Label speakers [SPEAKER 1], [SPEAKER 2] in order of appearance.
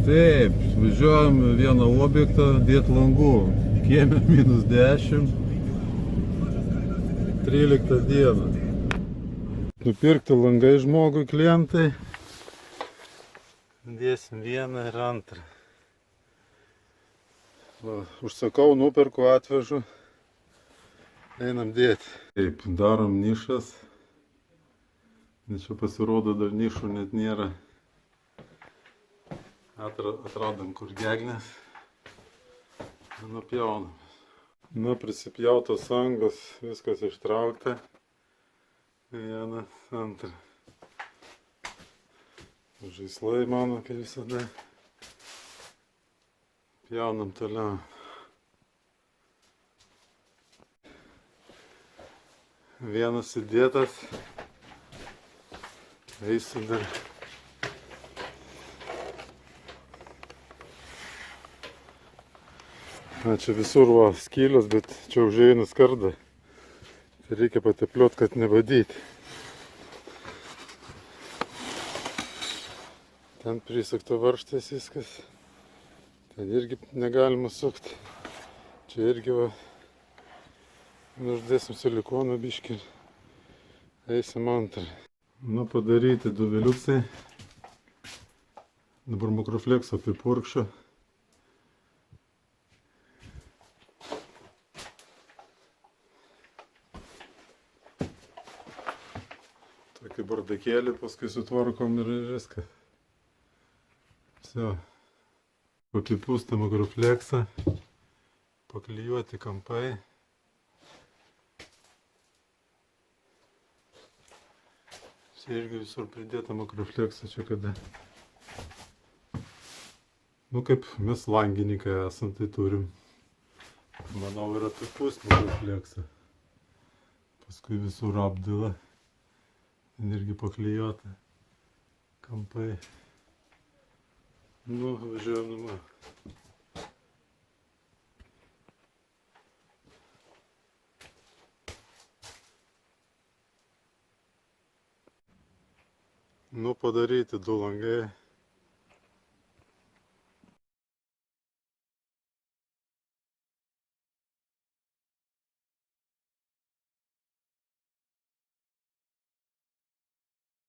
[SPEAKER 1] Taip, važiuojam vieną objektą dėti langų. Kieme -10. 13 dieną. Nupirkti langai žmogui klientai. Dėsim vieną ir antrą. Va, užsakau, nuperku, atvežu. Einam dėti. Taip, darom nišas. Nes čia pasirodo dar nišų net nėra. Atradom kur gegnės. Nupjaunam. Na, prisipjautos angos, viskas ištraukta. Vienas, antrą. Žaislai mano, kaip visada. Pjaunam toliau. Vienas įdėtas. Eisiu dar. Na, čia visur va skylius, bet čia užėjus skardą. Tai reikia patepliuot, kad nebadyti. Ten prisukta varžtais viskas. Ten irgi negalima sukti. Čia irgi va. Uždėsim silikoną biškį. Eisim antrą. Nu, padaryti du viliuksai. Dabar makroflekso apipurkščiu. Tokį bardakėlį paskui sutvarkom ir viską. Все. Apipūstą makrofleksą. Paklijuoti kampai. Čia irgi visur pridėta makrofleksą, čia kada. Nu, kaip mes langininkai esam, tai turim. Manau, ir apipūst makrofleksą. Paskui visur apdila. Ten irgi paklijuota. Kampai. Nu, važiuojam namo. Nu, padaryti du langai.